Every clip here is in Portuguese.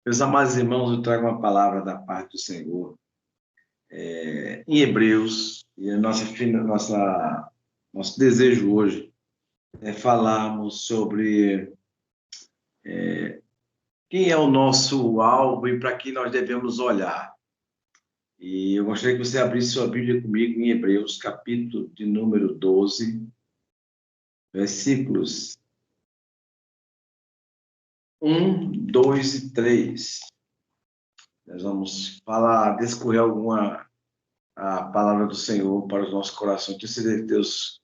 Meus amados irmãos, eu trago uma palavra da parte do Senhor em Hebreus, e nosso desejo hoje é falarmos sobre quem é o nosso alvo e para quem nós devemos olhar. E eu gostaria que você abrisse sua Bíblia comigo em Hebreus, capítulo de número 12, versículos 1, 2 e 3. Nós vamos discorrer a palavra do Senhor para os nossos corações. Que Deus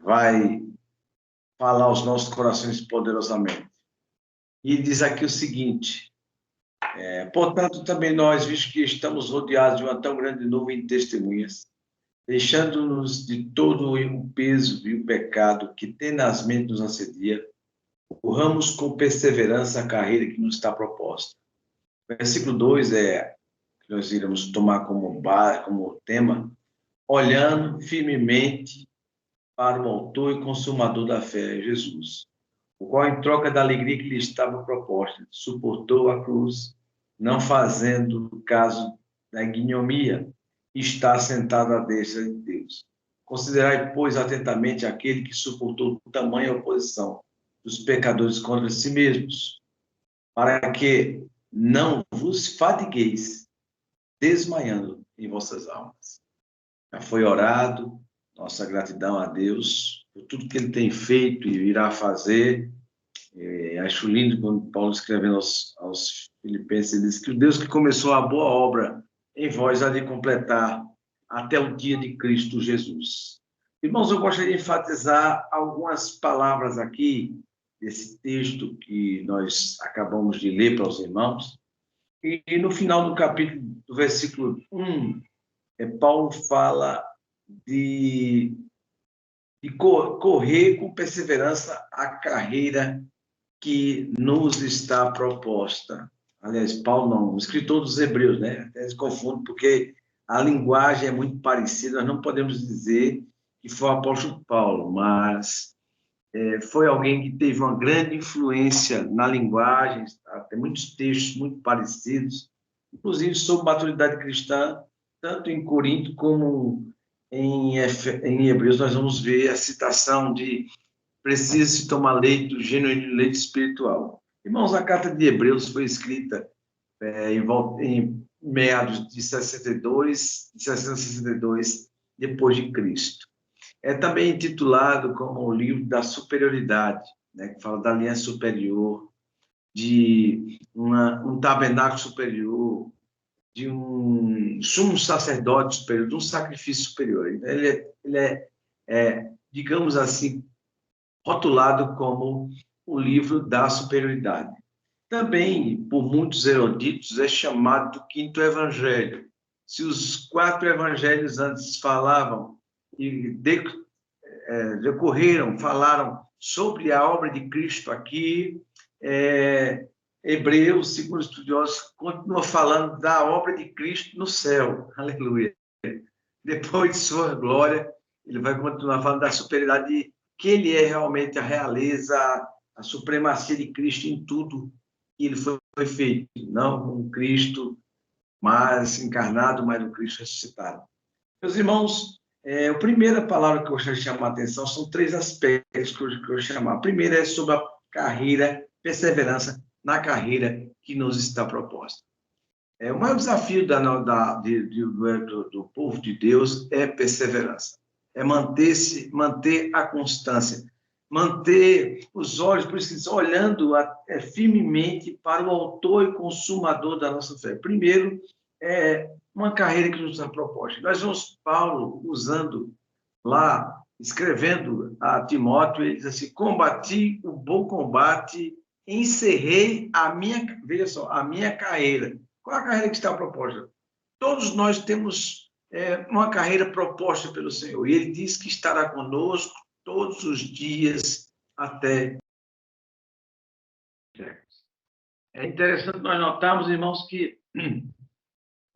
vai falar aos nossos corações poderosamente. E diz aqui o seguinte: portanto, também nós, visto que estamos rodeados de uma tão grande nuvem de testemunhas, deixando-nos de todo o peso e o pecado que tenazmente nos assedia, corramos com perseverança a carreira que nos está proposta. O versículo 2 que nós iremos tomar como tema, olhando firmemente para o autor e consumador da fé, Jesus, o qual, em troca da alegria que lhe estava proposta, suportou a cruz, não fazendo caso da ignomia, e está sentado à destra de Deus. Considerai, pois, atentamente aquele que suportou tamanha oposição dos pecadores contra si mesmos, para que não vos fatigueis, desmaiando em vossas almas. Já foi orado, nossa gratidão a Deus por tudo que Ele tem feito e irá fazer. Acho lindo quando Paulo escrevendo aos Filipenses, ele diz que o Deus que começou a boa obra em vós há de completar até o dia de Cristo Jesus. Irmãos, eu gostaria de enfatizar algumas palavras aqui desse texto que nós acabamos de ler para os irmãos. E no final do capítulo, do versículo 1, Paulo fala de correr com perseverança a carreira que nos está proposta. Aliás, Paulo não, o escritor dos Hebreus, né? Até se confunde, porque a linguagem é muito parecida, nós não podemos dizer que foi o apóstolo Paulo, mas foi alguém que teve uma grande influência na linguagem, tem muitos textos muito parecidos, inclusive sobre maturidade cristã, tanto em Corinto como em Hebreus, nós vamos ver a citação de precisa-se tomar leite, o genuíno leite espiritual. Irmãos, a carta de Hebreus foi escrita em meados de 662, depois de Cristo. É também intitulado como o livro da superioridade, né, que fala da aliança superior, de um tabernáculo superior, de um sumo sacerdote superior, de um sacrifício superior. Ele é, digamos assim, rotulado como o livro da superioridade. Também, por muitos eruditos, é chamado do quinto evangelho. Se os 4 evangelhos antes falavam e falaram sobre a obra de Cristo aqui, Hebreus, segundo estudiosos, continua falando da obra de Cristo no céu. Aleluia. Depois de sua glória, ele vai continuar falando da superioridade que ele é realmente a realeza, a supremacia de Cristo em tudo que ele foi feito. Não um Cristo mais encarnado, mas um Cristo ressuscitado. Meus irmãos, a primeira palavra que eu gostaria de chamar a atenção são 3 aspectos que eu vou chamar. A primeira é sobre a carreira, perseverança na carreira que nos está proposta. O maior desafio do povo de Deus é perseverança. É manter a constância, manter os olhos, por isso que diz, olhando firmemente para o autor e consumador da nossa fé. Primeiro, uma carreira que nos está proposta. Nós vemos Paulo usando lá, escrevendo a Timóteo, ele diz assim, combati o bom combate, encerrei veja só, a minha carreira. Qual a carreira que está proposta? Todos nós temos uma carreira proposta pelo Senhor. E Ele diz que estará conosco todos os dias até. É interessante nós notarmos, irmãos, que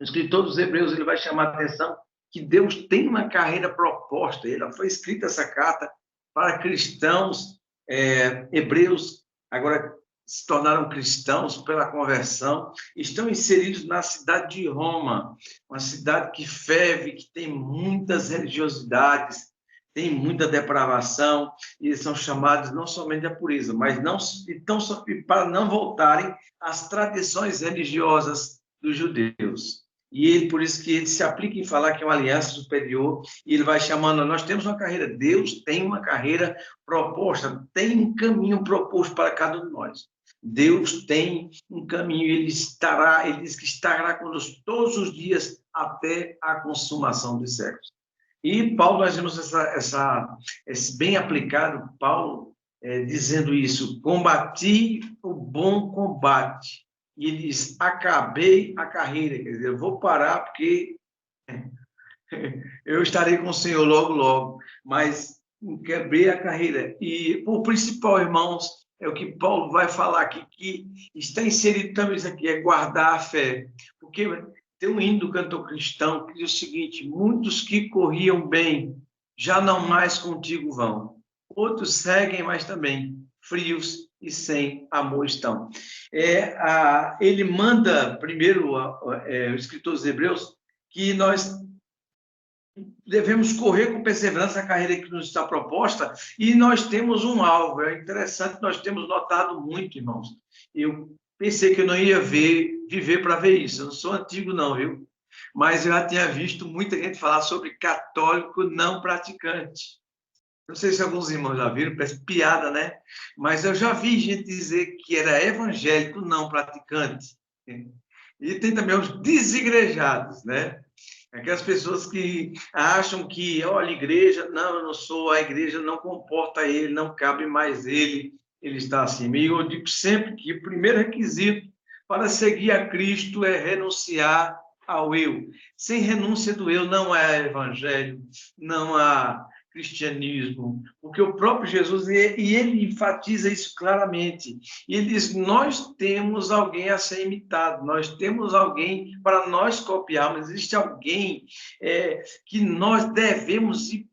o escritor dos Hebreus ele vai chamar a atenção que Deus tem uma carreira proposta. Ela foi escrita essa carta para cristãos hebreus, agora se tornaram cristãos pela conversão, estão inseridos na cidade de Roma, uma cidade que ferve, que tem muitas religiosidades, tem muita depravação, e eles são chamados não somente à pureza, mas não, então, para não voltarem às tradições religiosas dos judeus. E ele, por isso que ele se aplica em falar que é uma aliança superior, e ele vai chamando, nós temos uma carreira, Deus tem uma carreira proposta, tem um caminho proposto para cada um de nós. Deus tem um caminho, ele diz que estará conosco todos os dias até a consumação dos séculos. E Paulo, nós vemos esse bem aplicado, Paulo dizendo isso, combati o bom combate. E ele diz, acabei a carreira, quer dizer, eu vou parar porque eu estarei com o Senhor logo, logo, mas quebrei a carreira. E o principal, irmãos, é o que Paulo vai falar aqui, que está inserido também isso aqui, é guardar a fé. Porque tem um hino do cantor cristão que diz o seguinte, muitos que corriam bem, já não mais contigo vão. Outros seguem, mas também frios e sem amor estão. Ele manda, primeiro, o escritor dos Hebreus, que nós devemos correr com perseverança a carreira que nos está proposta, e nós temos um alvo. É interessante, nós temos notado muito, irmãos. Eu pensei que eu não ia viver para ver isso. Eu não sou antigo, não, viu? Mas eu já tinha visto muita gente falar sobre católico não praticante. Não sei se alguns irmãos já viram, parece piada, né? Mas eu já vi gente dizer que era evangélico não praticante. E tem também os desigrejados, né? Aquelas pessoas que acham que, olha, igreja, não, eu não sou, a igreja não comporta ele, não cabe mais ele está acima. E eu digo sempre que o primeiro requisito para seguir a Cristo é renunciar ao eu. Sem renúncia do eu não há evangelho, não há cristianismo, porque o próprio Jesus, e ele enfatiza isso claramente, e ele diz, nós temos alguém a ser imitado, nós temos alguém para nós copiarmos, existe alguém que nós devemos e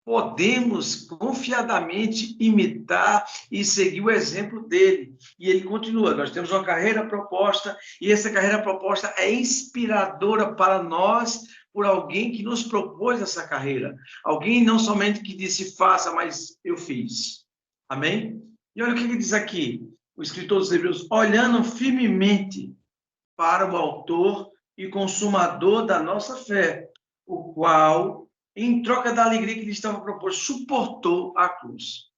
podemos confiadamente imitar e seguir o exemplo dele. E ele continua, nós temos uma carreira proposta, e essa carreira proposta é inspiradora para nós, por alguém que nos propôs essa carreira. Alguém não somente que disse, faça, mas eu fiz. Amém? E olha o que ele diz aqui, o escritor dos Hebreus, olhando firmemente para o autor e consumador da nossa fé, o qual, em troca da alegria que lhe estava proposto, suportou a cruz.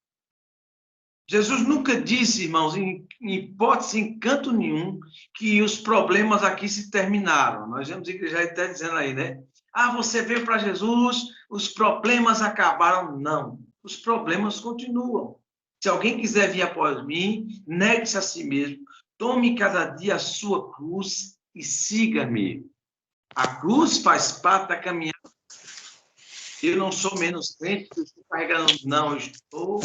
Jesus nunca disse, irmãos, em hipótese, em canto nenhum, que os problemas aqui se terminaram. Nós vemos a igreja até dizendo aí, né? Ah, você veio para Jesus, os problemas acabaram. Não, os problemas continuam. Se alguém quiser vir após mim, negue-se a si mesmo, tome cada dia a sua cruz e siga-me. A cruz faz parte da caminhada. Eu não sou menos crente, eu estou carregando, não, eu estou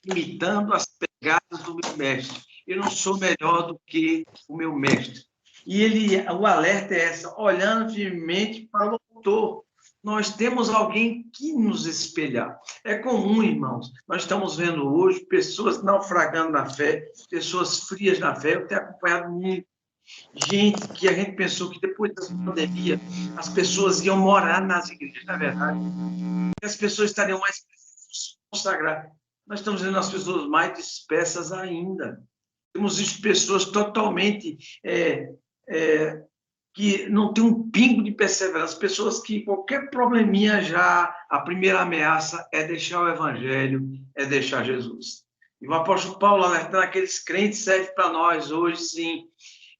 imitando as pegadas do meu mestre. Eu não sou melhor do que o meu mestre. E o alerta é essa, olhando firmemente para o autor. Nós temos alguém que nos espelhar. É comum, irmãos, nós estamos vendo hoje pessoas naufragando na fé, pessoas frias na fé. Eu tenho acompanhado muito gente que a gente pensou que depois da pandemia as pessoas iam morar nas igrejas, na verdade. As pessoas estariam mais consagradas. Nós estamos vendo as pessoas mais dispersas ainda. Temos visto pessoas totalmente que não tem um pingo de perseverança, pessoas que qualquer probleminha já, a primeira ameaça é deixar o evangelho, é deixar Jesus. E o apóstolo Paulo alertando aqueles crentes, serve para nós hoje, sim,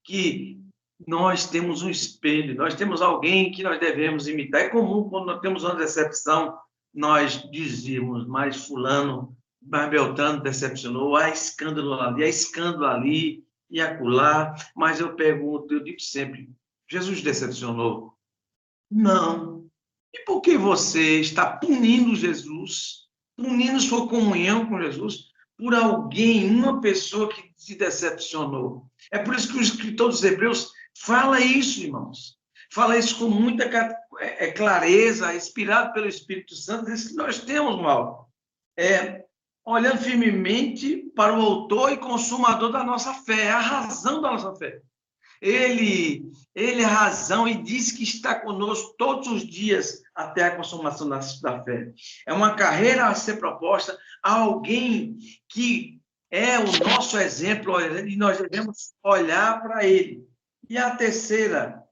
que nós temos um espelho, nós temos alguém que nós devemos imitar. É comum, quando nós temos uma decepção, nós dizemos, mas fulano, mas Beltrano decepcionou, há escândalo ali, há escândalo ali e acolá. Mas eu pergunto, eu digo sempre, Jesus decepcionou? Não. E por que você está punindo Jesus, punindo sua comunhão com Jesus, por alguém, uma pessoa que se decepcionou? É por isso que o escritor dos Hebreus fala isso, irmãos. Fala isso com muita clareza, inspirado pelo Espírito Santo, diz que nós temos mal. olhando firmemente para o autor e consumador da nossa fé, é a razão da nossa fé. Ele é a razão e diz que está conosco todos os dias até a consumação da fé. É uma carreira a ser proposta a alguém que é o nosso exemplo e nós devemos olhar para ele. E a terceira,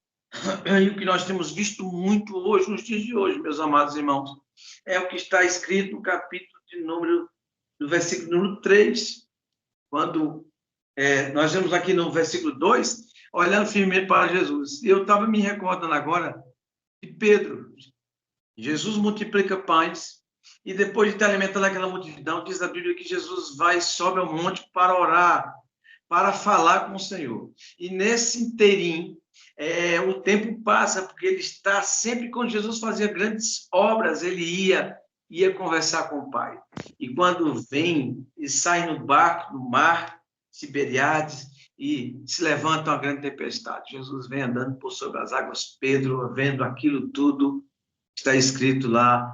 e o que nós temos visto muito hoje, nos dias de hoje, meus amados irmãos, é o que está escrito no capítulo no versículo número 3, quando nós vemos aqui no versículo 2, olhando firmemente para Jesus. E eu estava me recordando agora de Pedro. Jesus multiplica pães, e depois de ter alimentado aquela multidão, diz a Bíblia que Jesus vai e sobe ao monte para orar, para falar com o Senhor. E nesse interim, o tempo passa, porque ele está sempre, quando Jesus fazia grandes obras, ele ia conversar com o Pai. E quando vem e sai no barco, no mar, Tiberíades, e se levanta uma grande tempestade. Jesus vem andando por sobre as águas, Pedro vendo aquilo tudo, está escrito lá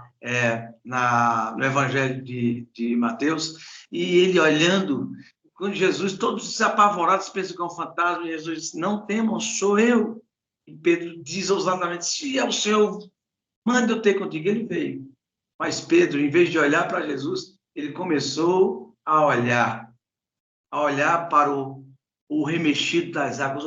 no Evangelho de Mateus, e ele olhando, quando Jesus, todos apavorados, pensam que é um fantasma, e Jesus diz, não temam, sou eu. E Pedro diz ousadamente, se é o Senhor, manda eu ter contigo. Ele veio. Mas Pedro, em vez de olhar para Jesus, ele começou a olhar para o remexido das águas,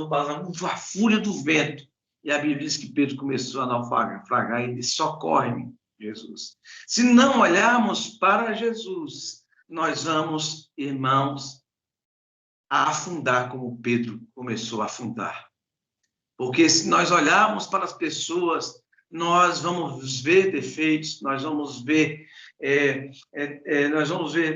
a fúria do vento. E a Bíblia diz que Pedro começou a naufragar e disse, socorre-me, Jesus. Se não olharmos para Jesus, nós vamos, irmãos, a afundar como Pedro começou a afundar. Porque se nós olharmos para as pessoas, nós vamos ver defeitos, nós vamos ver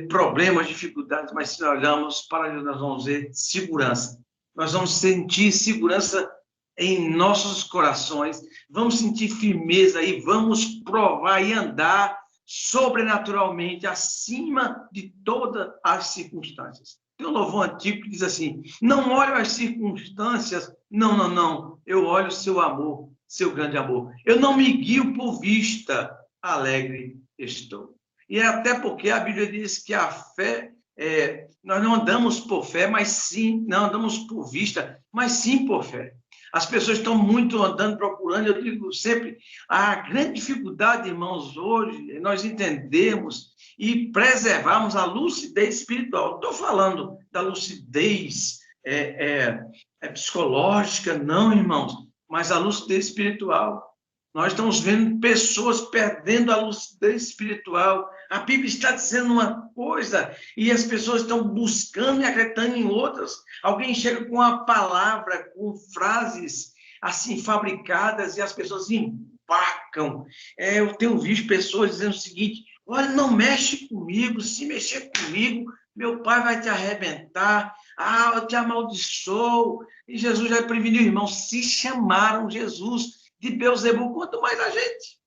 problemas, dificuldades, mas se nós olharmos para Deus, nós vamos ver segurança. Nós vamos sentir segurança em nossos corações, vamos sentir firmeza e vamos provar e andar sobrenaturalmente acima de todas as circunstâncias. Tem um louvor antigo que diz assim, não olho as circunstâncias, não, eu olho o seu amor, seu grande amor. Eu não me guio por vista, alegre estou. E até porque a Bíblia diz que a fé, nós não andamos por fé, mas sim, não andamos por vista, mas sim por fé. As pessoas estão muito andando, procurando, eu digo sempre, a grande dificuldade, irmãos, hoje, nós entendemos e preservarmos a lucidez espiritual. Estou falando da lucidez psicológica, não, irmãos, mas a lucidez espiritual. Nós estamos vendo pessoas perdendo a lucidez espiritual. A Bíblia está dizendo uma coisa e as pessoas estão buscando e acreditando em outras. Alguém chega com uma palavra, com frases assim fabricadas e as pessoas empacam. Eu tenho visto pessoas dizendo o seguinte, olha, não mexe comigo, se mexer comigo, meu pai vai te arrebentar, eu te amaldiçoo. E Jesus já preveniu, irmão, se chamaram Jesus de Beelzebul, quanto mais a gente.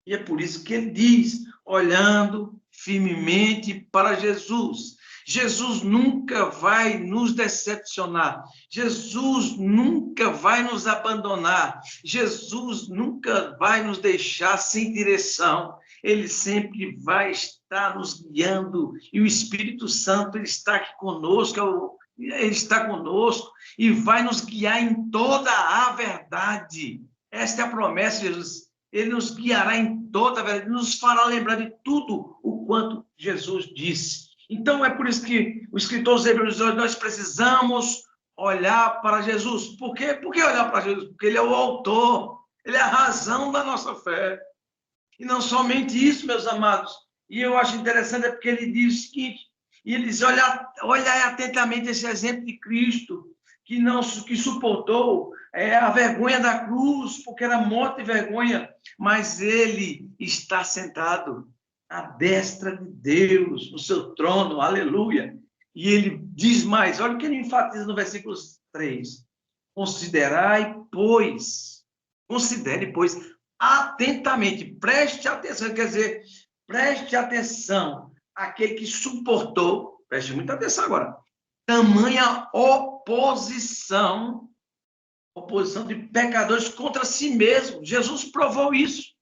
E é por isso que ele diz, olhando firmemente para Jesus. Jesus nunca vai nos decepcionar. Jesus nunca vai nos abandonar. Jesus nunca vai nos deixar sem direção. Ele sempre vai estar nos guiando. E o Espírito Santo, ele está aqui conosco, ele está conosco e vai nos guiar em toda a verdade. Esta é a promessa de Jesus. Ele nos guiará em toda a verdade, nos fará lembrar de tudo o quanto Jesus disse. Então, é por isso que o escritor dos Hebreus diz, nós precisamos olhar para Jesus. Por quê? Por que olhar para Jesus? Porque ele é o autor, ele é a razão da nossa fé. E não somente isso, meus amados. E eu acho interessante, porque ele diz o seguinte, e ele diz, olha atentamente esse exemplo de Cristo, que suportou a vergonha da cruz, porque era morte e vergonha, mas ele está sentado à destra de Deus, no seu trono, aleluia. E ele diz mais, olha o que ele enfatiza no versículo 3, considere, pois, atentamente, preste atenção, quer dizer, preste atenção, aquele que suportou, preste muita atenção agora, tamanha oposição de pecadores contra si mesmo. Jesus provou isso.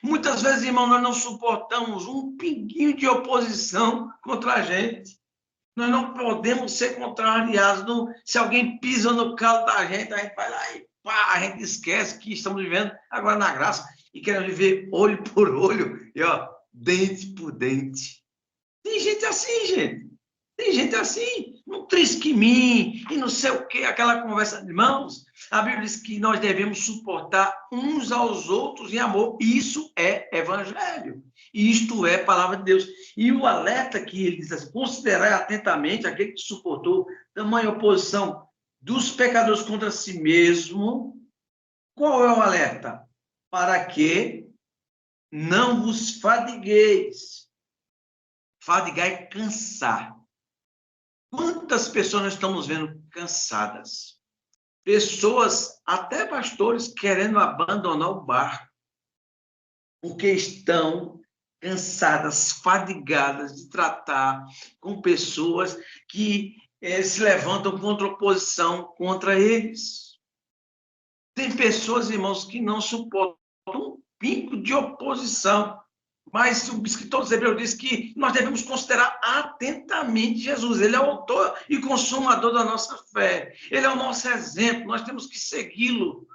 Muitas vezes, irmão, nós não suportamos um pinguinho de oposição contra a gente. Nós não podemos ser contrariados. Não, se alguém pisa no calo da gente, a gente vai lá e pá, a gente esquece que estamos vivendo agora na graça e queremos viver olho por olho e ó, dente por dente. Tem gente assim, gente. Tem gente assim, não trisque em mim e não sei o quê, aquela conversa de irmãos. A Bíblia diz que nós devemos suportar uns aos outros em amor. Isso é evangelho. Isto é palavra de Deus. E o alerta que ele diz assim, considerai atentamente aquele que suportou tamanha oposição dos pecadores contra si mesmo. Qual é o alerta? Para que não vos fadigueis. Fadigar é cansar. Quantas pessoas nós estamos vendo cansadas? Pessoas, até pastores, querendo abandonar o barco, porque estão cansadas, fadigadas de tratar com pessoas que se levantam contra oposição contra eles. Tem pessoas, irmãos, que não suportam um pingo de oposição. Mas o escritor dos Hebreus diz que nós devemos considerar atentamente Jesus. Ele é o autor e consumador da nossa fé. Ele é o nosso exemplo, nós temos que segui-lo.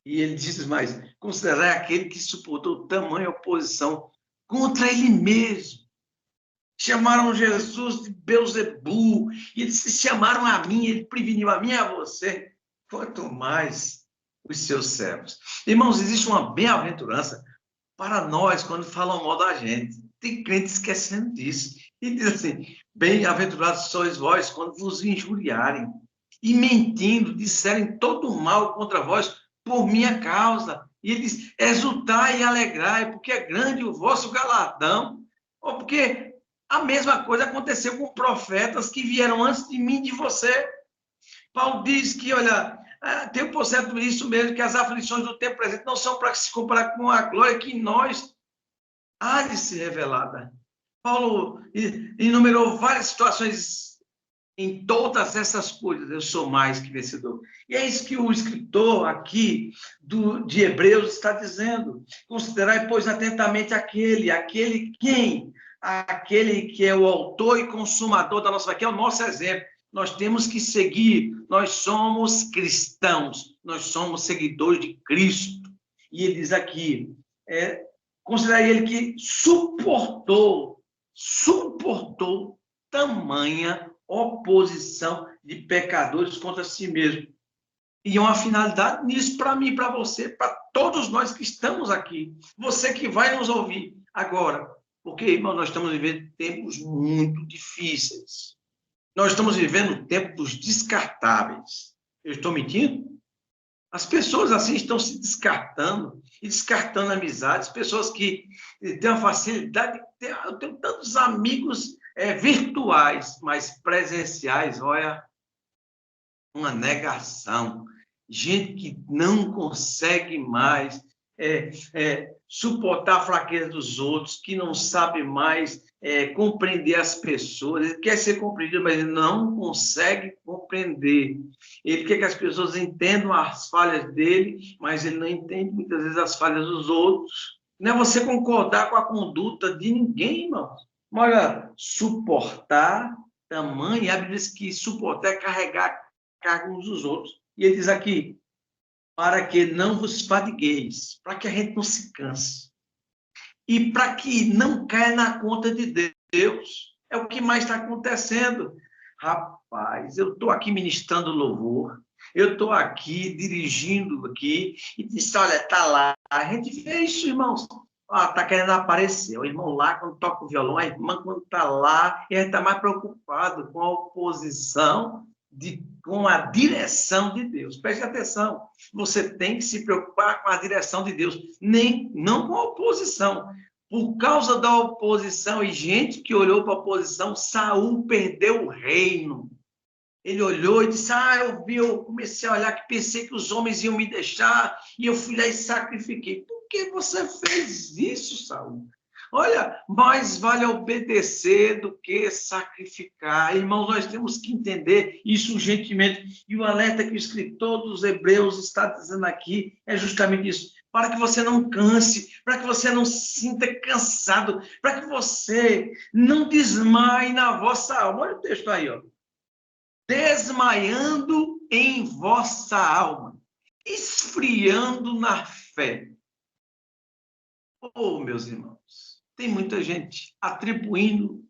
E ele diz mais, considerar aquele que suportou tamanha oposição contra ele mesmo. Chamaram Jesus de Beelzebu, e eles se chamaram a mim, ele preveniu a mim e a você, quanto mais os seus servos. Irmãos, existe uma bem-aventurança para nós, quando falam mal da gente. Tem crente esquecendo disso. E diz assim, bem-aventurados sois vós, quando vos injuriarem, e mentindo, disserem todo mal contra vós, por minha causa. E ele diz, exultai e alegrai, porque é grande o vosso galardão. Ou porque a mesma coisa aconteceu com profetas que vieram antes de mim e de você. Paulo diz que, olha, tem por certo isso mesmo, que as aflições do tempo presente não são para se comparar com a glória que em nós há de ser revelada. Paulo enumerou várias situações em todas essas coisas. Eu sou mais que vencedor. E é isso que o escritor aqui de Hebreus está dizendo. Considerai, pois, atentamente aquele quem? Aquele que é o autor e consumador da nossa fé, que é o nosso exemplo. Nós temos que seguir, nós somos cristãos, nós somos seguidores de Cristo. E ele diz aqui, considerai ele que suportou tamanha oposição de pecadores contra si mesmo. E uma finalidade nisso para mim, para você, para todos nós que estamos aqui. Você que vai nos ouvir agora. Porque, irmão, nós estamos vivendo tempos muito difíceis. Nós estamos vivendo tempos descartáveis. Eu estou mentindo? As pessoas assim estão se descartando e descartando amizades. Pessoas que têm uma facilidade. Eu tenho tantos amigos virtuais, mas presenciais, olha, uma negação. Gente que não consegue mais suportar a fraqueza dos outros, que não sabe mais compreender as pessoas. Ele quer ser compreendido, mas ele não consegue compreender. Ele quer que as pessoas entendam as falhas dele, mas ele não entende muitas vezes as falhas dos outros. Não é você concordar com a conduta de ninguém, irmão. Olha, suportar tamanho, a Bíblia diz que suportar é carregar carga uns dos outros. E ele diz aqui, para que não vos fadigueis, para que a gente não se canse. E para que não caia na conta de Deus. É o que mais está acontecendo. Rapaz, eu estou aqui ministrando louvor, eu estou aqui dirigindo aqui, e disse, olha, está lá. A gente vê isso, irmãos. Está querendo aparecer. O irmão lá, quando toca o violão, a irmã, quando está lá, e a gente está mais preocupado com a oposição, com a direção de Deus. Preste atenção, você tem que se preocupar com a direção de Deus, não com a oposição. Por causa da oposição, e gente que olhou para a oposição, Saul perdeu o reino. Ele olhou e disse, eu comecei a olhar, que pensei que os homens iam me deixar, e eu fui lá e sacrifiquei. Por que você fez isso, Saul? Olha, mais vale obedecer do que sacrificar. Irmãos, nós temos que entender isso urgentemente. E o alerta que o escritor dos Hebreus está dizendo aqui é justamente isso. para que você não canse, para que você não se sinta cansado, para que você não desmaie na vossa alma. Olha o texto aí, ó. Desmaiando em vossa alma, esfriando na fé. Oh, meus irmãos, tem muita gente atribuindo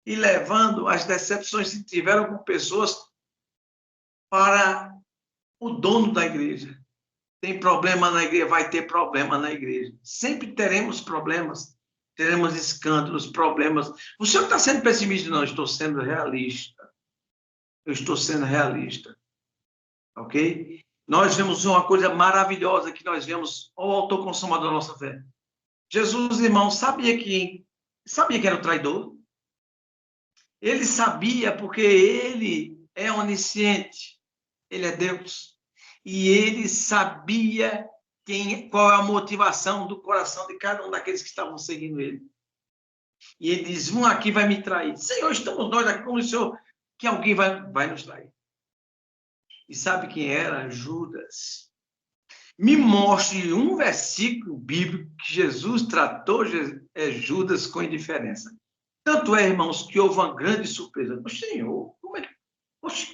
e levando as decepções que tiveram com pessoas para o dono da igreja. Tem problema na igreja, vai ter problema na igreja. Sempre teremos problemas, teremos escândalos, problemas. O senhor está sendo pessimista? Não, eu estou sendo realista. Eu estou sendo realista. Ok? Nós vemos uma coisa maravilhosa que nós vemos o autor consumador da nossa fé. Jesus, irmão, sabia que era o traidor? Ele sabia porque ele é onisciente. Ele é Deus. E ele sabia qual é a motivação do coração de cada um daqueles que estavam seguindo ele. E ele diz, um aqui vai me trair. Senhor, estamos nós aqui com o Senhor, que alguém vai nos trair. E sabe quem era? Judas. Me mostre um versículo bíblico que Jesus tratou Judas com indiferença. Tanto é, irmãos, que houve uma grande surpresa. O Senhor,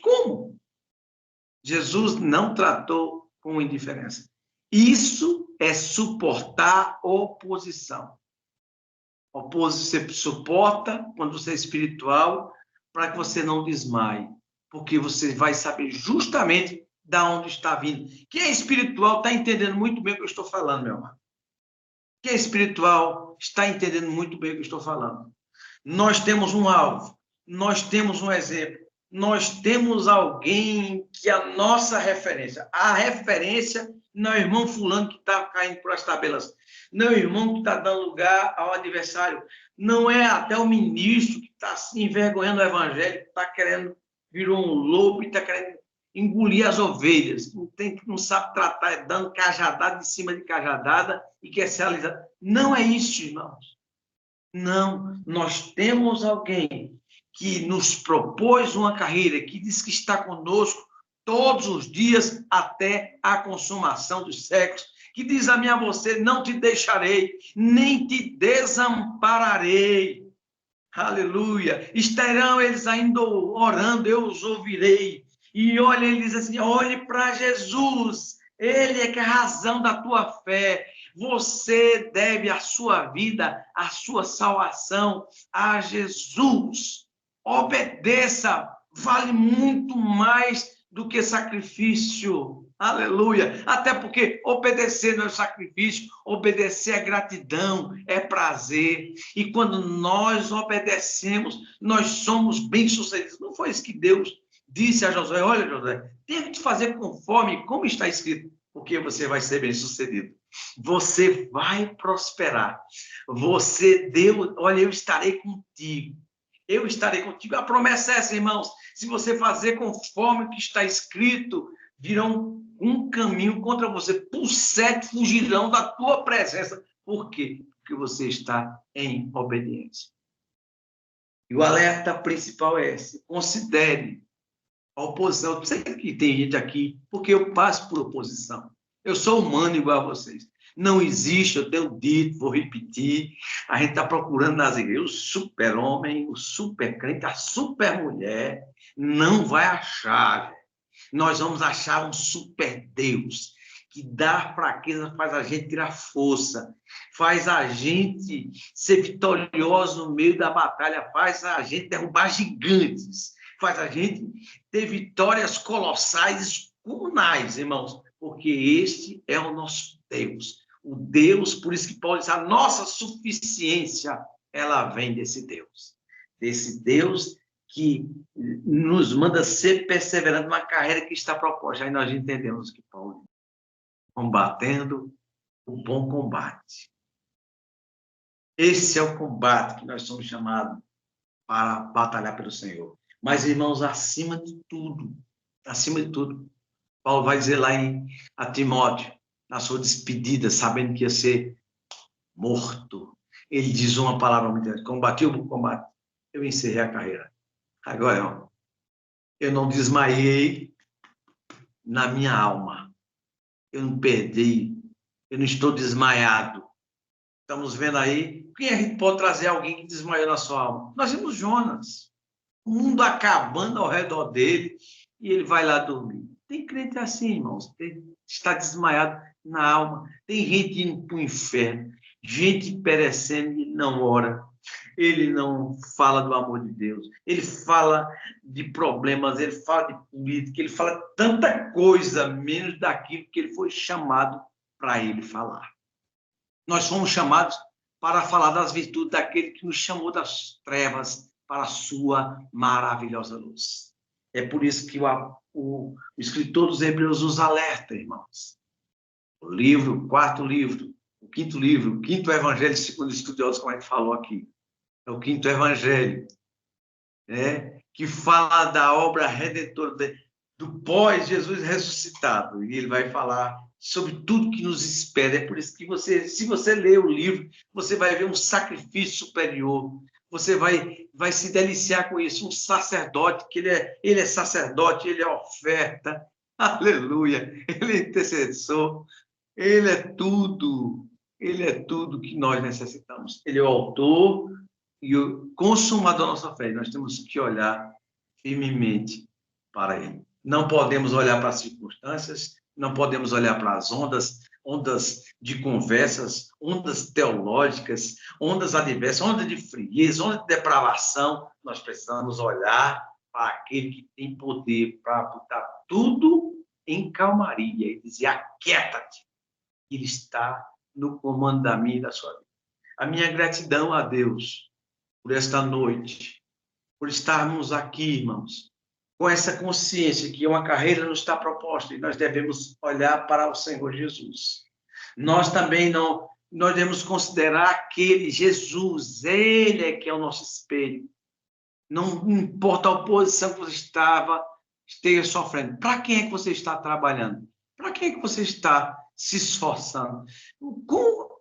como? Jesus não tratou com indiferença. Isso é suportar oposição. Você suporta quando você é espiritual para que você não desmaie, porque você vai saber justamente de onde está vindo. Quem é espiritual está entendendo muito bem o que eu estou falando, meu amado. Quem é espiritual está entendendo muito bem o que eu estou falando. Nós temos um alvo, nós temos um exemplo, nós temos alguém que é a nossa referência. A referência não é o irmão fulano que está caindo por as tabelas, não é o irmão que está dando lugar ao adversário, não é até o ministro que está se envergonhando do evangelho, que está querendo, virou um lobo e está querendo engolir as ovelhas, não sabe tratar, é dando cajadada em cima de cajadada e quer ser alisado. Não é isso, irmãos. Não, nós temos alguém que nos propôs uma carreira, que diz que está conosco todos os dias até a consumação dos séculos, que diz a mim a você, não te deixarei, nem te desampararei. Aleluia. Estarão eles ainda orando, eu os ouvirei. E olha, ele diz assim, olhe para Jesus, ele é que é a razão da tua fé. Você deve a sua vida, a sua salvação a Jesus. Obedeça, vale muito mais do que sacrifício. Aleluia. Até porque obedecer não é sacrifício, obedecer é gratidão, é prazer. E quando nós obedecemos, nós somos bem-sucedidos. Não foi isso que Deus disse a Josué? Olha, Josué, tem que fazer conforme como está escrito, porque você vai ser bem-sucedido. Você vai prosperar. Deus, olha, eu estarei contigo. Eu estarei contigo. A promessa é essa, irmãos. Se você fazer conforme o que está escrito, virão um caminho contra você. Por 7 fugirão da tua presença. Por quê? Porque você está em obediência. E o alerta principal é esse. Considere a oposição. Eu sei que tem gente aqui, porque eu passo por oposição. Eu sou humano igual a vocês. Não existe, eu tenho dito, vou repetir, a gente está procurando nas igrejas o super-homem, o super-crente, a super-mulher, não vai achar. Nós vamos achar um super-Deus, que dá fraqueza, faz a gente tirar força, faz a gente ser vitorioso no meio da batalha, faz a gente derrubar gigantes, faz a gente ter vitórias colossais, comunais, irmãos, porque este é o nosso Deus. O Deus, por isso que Paulo diz, a nossa suficiência, ela vem desse Deus que nos manda ser perseverante numa carreira que está proposta. Aí nós entendemos que Paulo diz, combatendo o bom combate. Esse é o combate que nós somos chamados para batalhar pelo Senhor. Mas, irmãos, acima de tudo, Paulo vai dizer lá a Timóteo, na sua despedida, sabendo que ia ser morto, ele diz uma palavra muito grande, combati o bom combate, eu encerrei a carreira. Agora, eu não desmaiei na minha alma, eu não perdi Eu não estou desmaiado. Estamos vendo aí, quem a gente pode trazer alguém que desmaiou na sua alma? Nós vimos Jonas, o mundo acabando ao redor dele, e ele vai lá dormir. Tem crente assim, irmãos, está desmaiado na alma. Tem gente indo para o inferno, gente perecendo e não ora. Ele não fala do amor de Deus, ele fala de problemas, ele fala de política, ele fala tanta coisa, menos daquilo que ele foi chamado para ele falar. Nós fomos chamados para falar das virtudes daquele que nos chamou das trevas para a sua maravilhosa luz. É por isso que o escritor dos Hebreus nos alerta, irmãos. O quarto livro, o quinto evangelho, segundo os estudiosos, como a gente falou aqui. É o quinto evangelho, que fala da obra redentora, do pós-Jesus ressuscitado. E ele vai falar sobre tudo que nos espera. É por isso que se você ler o livro, você vai ver um sacrifício superior. Você vai se deliciar com isso. Um sacerdote, que ele é sacerdote, ele é oferta. Aleluia! Ele é intercessor. Ele é tudo. Ele é tudo que nós necessitamos. Ele é o autor e o consumador da nossa fé. Nós temos que olhar firmemente para ele. Não podemos olhar para as circunstâncias, não podemos olhar para as ondas de conversas, ondas teológicas, ondas adversas, ondas de frieza, ondas de depravação. Nós precisamos olhar para aquele que tem poder para botar tudo em calmaria e dizer: aquieta-te. Ele está no comando da minha e da sua vida. A minha gratidão a Deus por esta noite, por estarmos aqui, irmãos, com essa consciência que uma carreira nos está proposta e nós devemos olhar para o Senhor Jesus. Nós também nós devemos considerar aquele Jesus, ele é que é o nosso espelho. Não importa a oposição que você esteja sofrendo. Para quem é que você está trabalhando? Para quem é que você está se esforçando?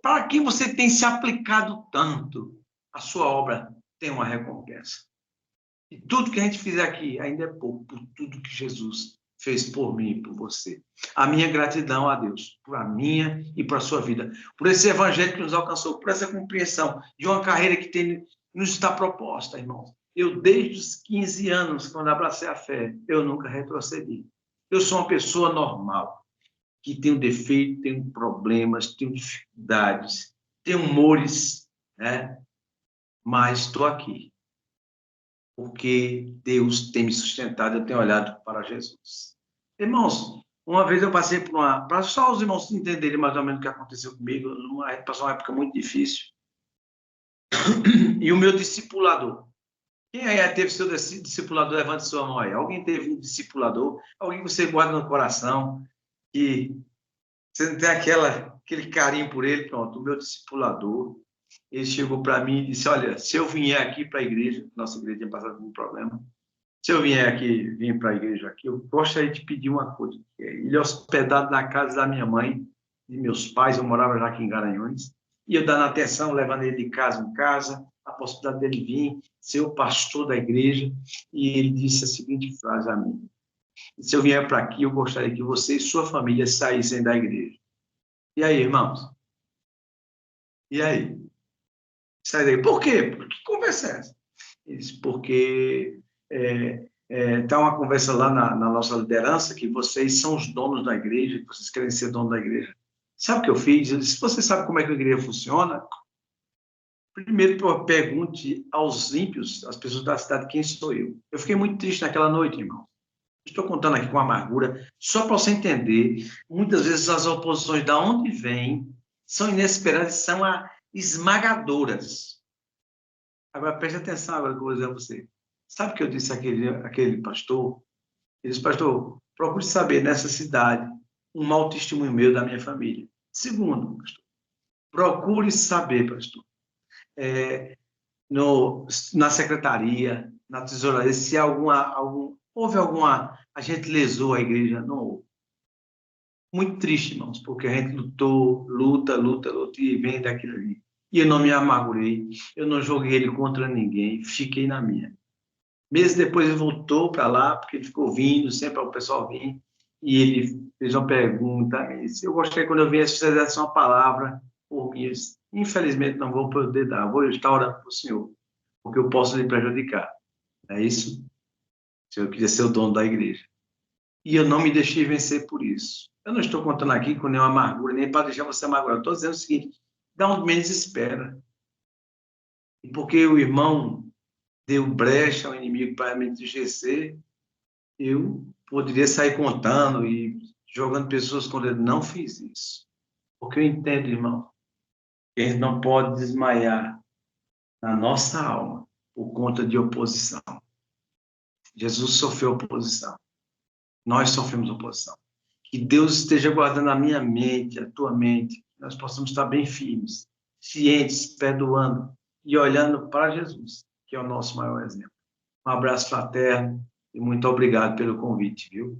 Para quem você tem se aplicado tanto? A sua obra tem uma recompensa. E tudo que a gente fizer aqui ainda é pouco, por tudo que Jesus fez por mim e por você. A minha gratidão a Deus, por a minha e por a sua vida, por esse evangelho que nos alcançou, por essa compreensão de uma carreira que nos está proposta, irmãos. Eu, desde os 15 anos, quando abracei a fé, eu nunca retrocedi. Eu sou uma pessoa normal, que tenho defeito, tenho problemas, tenho dificuldades, tenho humores, mas estou aqui. Porque Deus tem me sustentado, eu tenho olhado para Jesus. Irmãos, uma vez eu passei para só os irmãos entenderem mais ou menos o que aconteceu comigo, passou uma época muito difícil. E o meu discipulador, quem aí teve seu discipulador? Levante sua mão aí. Alguém teve um discipulador? Alguém que você guarda no coração, que você não tem aquele carinho por ele? Pronto, o meu discipulador, ele chegou para mim e disse: olha, se eu vier aqui para a igreja, nossa igreja tinha passado por um problema, se eu vier para a igreja aqui, eu gostaria de pedir uma coisa. Ele é hospedado na casa da minha mãe e meus pais, eu morava já aqui em Garanhuns, e eu dando atenção, levando ele de casa em casa, a possibilidade dele vir, ser o pastor da igreja, e ele disse a seguinte frase a mim: se eu vier para aqui, eu gostaria que você e sua família saíssem da igreja. E aí, irmãos? E aí? Sai daí. Por quê? Que conversa é essa? Ele disse: porque está uma conversa lá na nossa liderança que vocês são os donos da igreja, que vocês querem ser dono da igreja. Sabe o que eu fiz? Eu disse: você sabe como é que a igreja funciona? Primeiro, pergunte aos ímpios, às pessoas da cidade, quem sou eu. Eu fiquei muito triste naquela noite, irmão. Estou contando aqui com amargura, só para você entender. Muitas vezes as oposições, da onde vêm, são inesperadas e são esmagadoras. Agora, preste atenção agora que eu vou dizer a você. Sabe o que eu disse àquele pastor? Ele disse: pastor, procure saber nessa cidade um mau testemunho meu da minha família. Segundo, pastor, procure saber, pastor, na secretaria, na tesouraria, se houve alguma... A gente lesou a igreja? Não houve. Muito triste, irmãos, porque a gente luta, e vem daquilo ali. E eu não me amargurei, eu não joguei ele contra ninguém, fiquei na minha. Meses depois ele voltou para lá, porque ele ficou vindo, sempre o pessoal vinha. e ele fez uma pergunta. Eu gostaria quando eu viesse você desse uma palavra por mim. Infelizmente, não vou poder dar. Vou estar orando para o Senhor, porque eu posso lhe prejudicar. É isso? Se eu quiser ser o dono da igreja. E eu não me deixei vencer por isso. Eu não estou contando aqui com nenhuma amargura, nem para deixar você amargurado. Estou dizendo o seguinte: dá um menos espera. E porque o irmão deu brecha ao inimigo para me entristecer, eu poderia sair contando e jogando pessoas com ele. Não fiz isso. Porque eu entendo, irmão, que a gente não pode desmaiar na nossa alma por conta de oposição. Jesus sofreu oposição. Nós sofremos oposição. Que Deus esteja guardando a minha mente, a tua mente, que nós possamos estar bem firmes, cientes, perdoando e olhando para Jesus, que é o nosso maior exemplo. Um abraço fraterno e muito obrigado pelo convite, viu?